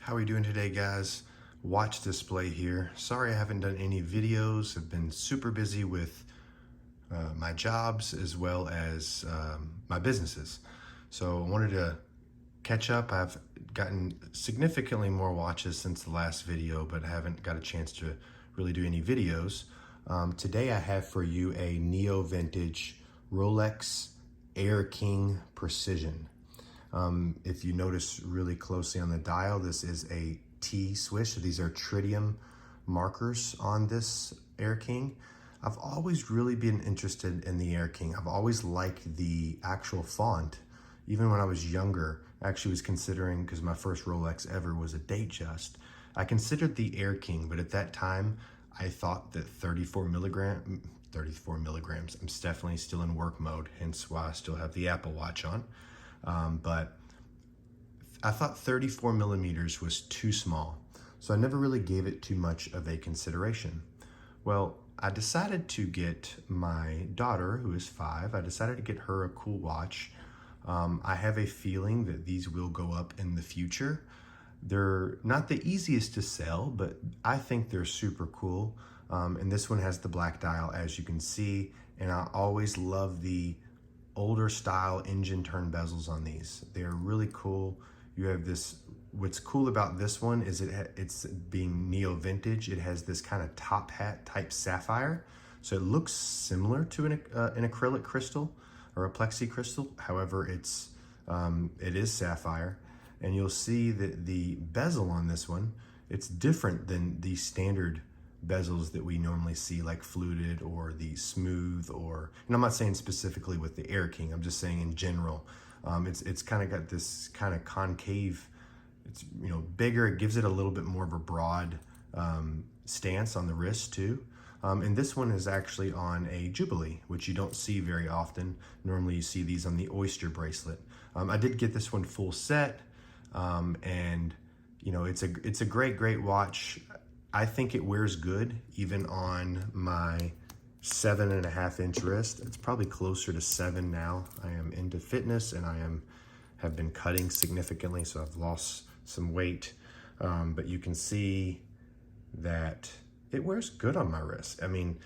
How are we doing today, guys? Watch display here. Sorry I haven't done any videos. I've been super busy with my jobs as well as my businesses. So I wanted to catch up. I've gotten significantly more watches since the last video, but I haven't got a chance to really do any videos. Today I have for you a neo vintage Rolex Air King Precision. If you notice really closely on the dial, this is a T switch. So these are tritium markers on this Air King. I've always really been interested in the Air King. I've always liked the actual font. Even when I was younger, I actually was considering, because my first Rolex ever was a Datejust, I considered the Air King, but at that time, I thought that 34 milligrams, I'm definitely still in work mode, hence why I still have the Apple Watch on. But I thought 34 millimeters was too small, so I never really gave it too much of a consideration. Well, I decided to get my daughter, who is 5, I decided to get her a cool watch. I have a feeling that these will go up in the future. They're not the easiest to sell, but I think they're super cool. And this one has the black dial, as you can see, and I always love the older style engine turn bezels on these. They're really cool. You have this, what's cool about this one is it's being neo vintage. It has this kind of top hat type sapphire. So it looks similar to an acrylic crystal or a plexi crystal. However, it is sapphire. And you'll see that the bezel on this one, it's different than the standard bezels that we normally see, like fluted or the smooth, or, and I'm not saying specifically with the Air King, I'm just saying in general. It's kind of got this kind of concave, it's, you know, bigger. It gives it a little bit more of a broad stance on the wrist too. And this one is actually on a Jubilee, which you don't see very often. Normally you see these on the Oyster bracelet. I did get this one full set, and you know, it's a great watch. I think it wears good even on my 7.5-inch wrist. It's probably closer to 7 now. I am into fitness and I have been cutting significantly, so I've lost some weight. But you can see that it wears good on my wrist. I mean,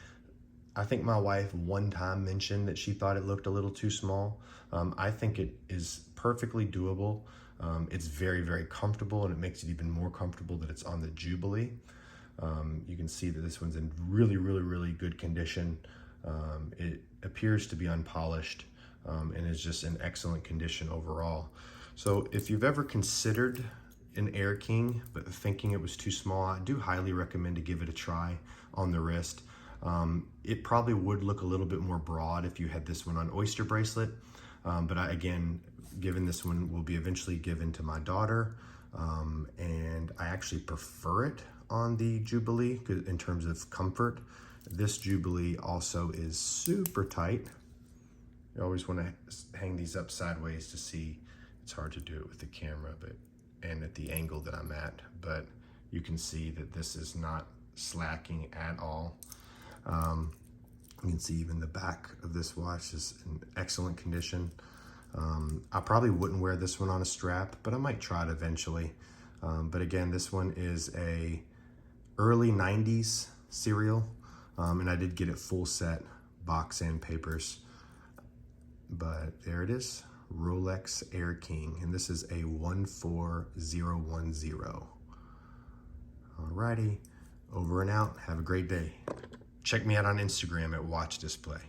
I think my wife one time mentioned that she thought it looked a little too small. I think it is perfectly doable. It's very comfortable, and it makes it even more comfortable that it's on the Jubilee. You can see that this one's in really good condition. It appears to be unpolished, and is just in excellent condition overall. So if you've ever considered an Air King but thinking it was too small, I do highly recommend to give it a try on the wrist. It probably would look a little bit more broad if you had this one on Oyster bracelet, but again, given this one will be eventually given to my daughter, and I actually prefer it on the Jubilee in terms of comfort. This Jubilee also is super tight. You always want to hang these up sideways to see. It's hard to do it with the camera, and at the angle that I'm at, but you can see that this is not slacking at all. You can see even the back of this watch is in excellent condition. I probably wouldn't wear this one on a strap, but I might try it eventually. But again, this one is a early 90s serial, and I did get it full set, box and papers. But there it is, Rolex Air King, and this is a 14010. Alrighty, over and out. Have a great day. Check me out on Instagram at Watch Display.